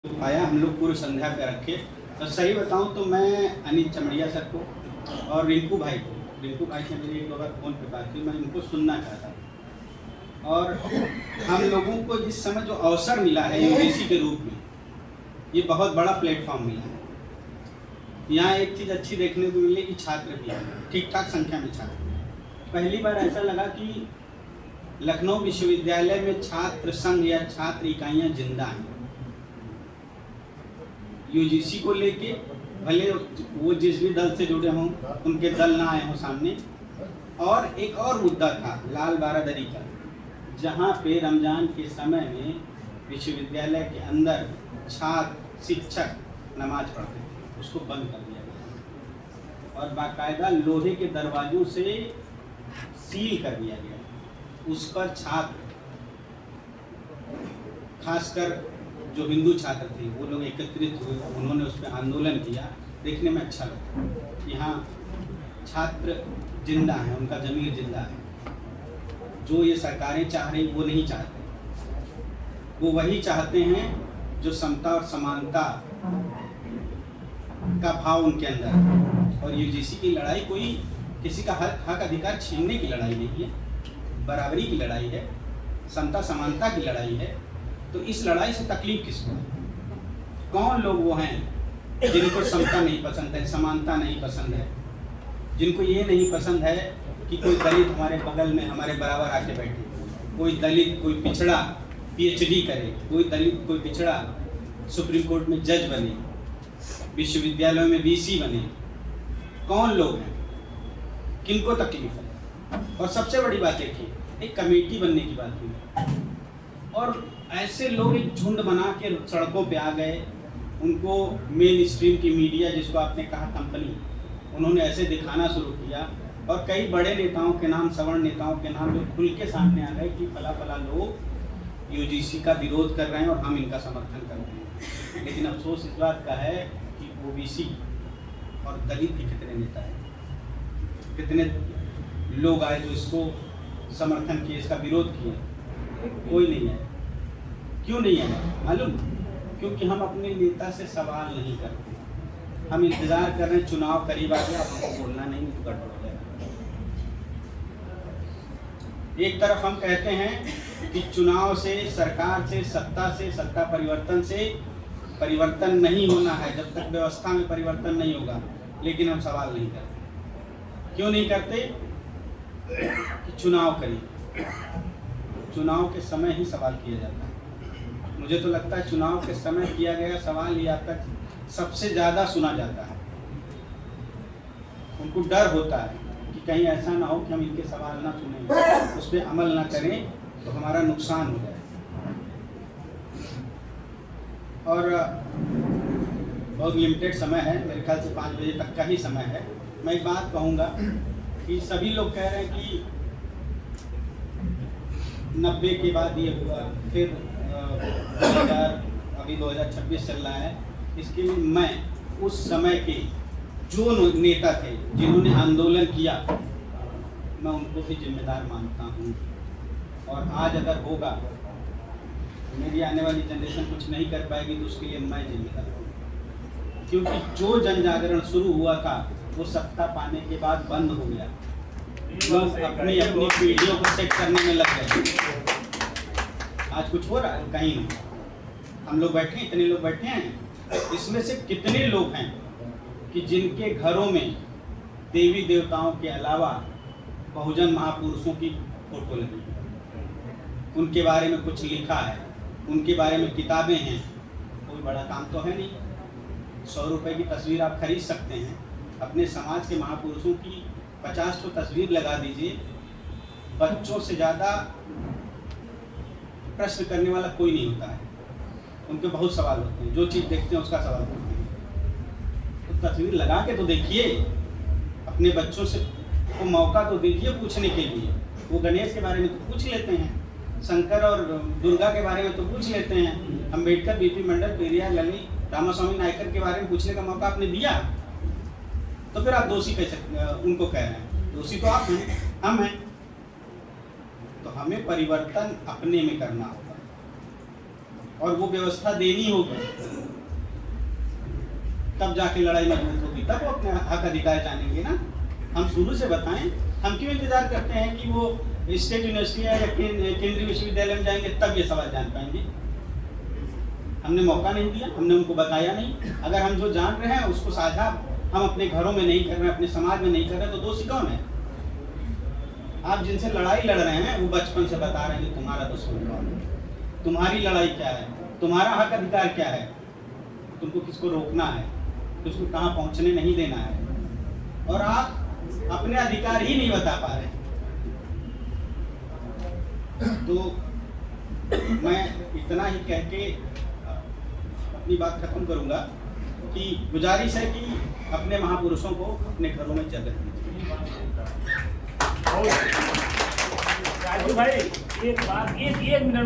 आया हम लोग पूर्व संध्या पे रखे। तो सही बताऊं तो मैं अनिल चमड़िया सर को और रिंकू भाई से मेरी एक बार फ़ोन पे बात की, मैं उनको सुनना चाहता था। और हम लोगों को जिस समय जो अवसर मिला है यूजीसी के रूप में, ये बहुत बड़ा प्लेटफॉर्म मिला है। यहाँ एक चीज़ अच्छी देखने को मिली कि छात्र भी ठीक ठाक संख्या में छात्र। पहली बार ऐसा लगा कि लखनऊ विश्वविद्यालय में छात्र संघ या छात्र इकाइयाँ जिंदा हैं यूजीसी को लेके, भले वो जिस भी दल से जुड़े हों उनके दल ना आए हों सामने। और एक और मुद्दा था लाल बारादरी का, जहाँ पे रमज़ान के समय में विश्वविद्यालय के अंदर छात्र शिक्षक नमाज पढ़ते थे, उसको बंद कर दिया गया और बाकायदा लोहे के दरवाजों से सील कर दिया गया। उस पर छात्र, खासकर जो हिंदू छात्र थे वो लोग एकत्रित हुए, उन्होंने उस पर आंदोलन किया। देखने में अच्छा लगता। यहाँ छात्र जिंदा हैं, उनका ज़मीर जिंदा है। जो ये सरकारें चाह रही वो नहीं चाहते, वो वही चाहते हैं जो समता और समानता का भाव उनके अंदर है। और यूजीसी की लड़ाई कोई किसी का हक अधिकार छीनने की लड़ाई नहीं है, बराबरी की लड़ाई है, समता समानता की लड़ाई है। तो इस लड़ाई से तकलीफ किसको है? कौन लोग वो हैं जिनको समता नहीं पसंद है, समानता नहीं पसंद है, जिनको ये नहीं पसंद है कि कोई दलित हमारे बगल में हमारे बराबर आके बैठे, कोई दलित कोई पिछड़ा पीएचडी करे, कोई दलित कोई पिछड़ा सुप्रीम कोर्ट में जज बने, विश्वविद्यालयों में वीसी बने। कौन लोग हैं, किनको तकलीफ है? और सबसे बड़ी बात देखिए, एक कमेटी बनने की बात हुई और ऐसे लोग एक झुंड बना के सड़कों पे आ गए। उनको मेन स्ट्रीम की मीडिया, जिसको आपने कहा कंपनी, उन्होंने ऐसे दिखाना शुरू किया। और कई बड़े नेताओं के नाम, सवर्ण नेताओं के नाम जो खुल के सामने आ गए कि फला फला लोग यूजीसी का विरोध कर रहे हैं और हम इनका समर्थन कर रहे हैं। लेकिन अफसोस इस बात का है कि ओबीसी और दलित के कितने नेता हैं, कितने लोग आए जो इसको समर्थन किए, इसका विरोध किए? कोई नहीं है। क्यों नहीं है मालूम? क्योंकि हम अपने नेता से सवाल नहीं करते। हम इंतजार कर रहे हैं, चुनाव करीब आ गया, हमको बोलना नहीं तो गड़बड़ हो जाएगा। एक तरफ हम कहते हैं कि चुनाव से, सरकार से, सत्ता परिवर्तन से परिवर्तन नहीं होना है जब तक व्यवस्था में परिवर्तन नहीं होगा, लेकिन हम सवाल नहीं करते। क्यों नहीं करते? कि चुनाव करीब, चुनाव के समय ही सवाल किया जाता है। मुझे तो लगता है चुनाव के समय किया गया सवाल ही अब तक सबसे ज़्यादा सुना जाता है। उनको डर होता है कि कहीं ऐसा ना हो कि हम इनके सवाल ना सुनें, उस पर अमल ना करें तो हमारा नुकसान हो जाए। और बहुत लिमिटेड समय है, मेरे ख्याल से 5 बजे तक का ही समय है। मैं एक बात कहूँगा कि सभी लोग कह रहे हैं कि 90 के बाद ये हुआ, फिर 2000, अभी 2026 चल रहा है। इसके लिए मैं उस समय के जो नेता थे जिन्होंने आंदोलन किया, मैं उनको भी जिम्मेदार मानता हूँ। और आज अगर होगा, मेरी आने वाली जनरेशन कुछ नहीं कर पाएगी तो उसके लिए मैं जिम्मेदार हूँ। क्योंकि जो जन जागरण शुरू हुआ था वो सत्ता पाने के बाद बंद हो गया। लोग अपनी अपनी पीढ़ियों को सेट करने में लग गए। आज कुछ हो रहा है कहीं नहीं। हम लोग बैठे, इतने लोग बैठे हैं, इसमें से कितने लोग हैं कि जिनके घरों में देवी देवताओं के अलावा बहुजन महापुरुषों की फोटो लगी है, उनके बारे में कुछ लिखा है, उनके बारे में किताबें हैं। कोई बड़ा काम तो है नहीं। 100 रुपए की तस्वीर आप खरीद सकते हैं। अपने समाज के महापुरुषों की 50 तो तस्वीर लगा दीजिए। बच्चों से ज़्यादा प्रश्न करने वाला कोई नहीं होता है। उनके बहुत सवाल होते हैं, जो चीज़ देखते हैं उसका सवाल करते हैं। तो तस्वीर लगा के तो देखिए, अपने बच्चों से को मौका तो दीजिए पूछने के लिए। वो गणेश के बारे में तो पूछ लेते हैं, शंकर और दुर्गा के बारे में तो पूछ लेते हैं। अम्बेडकर, बीपी मंडल, पेरियार, ललित, रामास्वामी नायकर के बारे में पूछने का मौका आपने दिया, तो फिर आप दोषी कैसे उनको कह रहे हैं? दोषी तो आप हैं, हम हैं। तो हमें परिवर्तन अपने में करना होगा। और वो व्यवस्था देनी होगी, तब जाके लड़ाई मजबूत होगी, तब वो अपने हक अधिकार जानेंगे ना। हम शुरू से बताएं, हम क्यों इंतजार करते हैं कि वो स्टेट यूनिवर्सिटी या केंद्रीय विश्वविद्यालय में जाएंगे तब ये सवाल जान पाएंगे? हमने मौका नहीं दिया, हमने उनको बताया नहीं। अगर हम जो जान रहे हैं उसको साझा हम अपने घरों में नहीं कर रहे, अपने समाज में नहीं कर रहे, तो दोषी कौन है? आप जिनसे लड़ाई लड़ रहे हैं वो बचपन से बता रहे हैं कि तुम्हारा दुश्मन कौन है, तुम्हारी लड़ाई क्या है, तुम्हारा हक अधिकार क्या है, तुमको किसको रोकना है, किसको कहाँ पहुँचने नहीं देना है, और आप अपने अधिकार ही नहीं बता पा रहे। तो मैं इतना ही कह के अपनी बात खत्म करूंगा कि गुजारिश है कि अपने महापुरुषों को अपने घरों में जगह दीजिए। राजू भाई एक बात, एक मिनट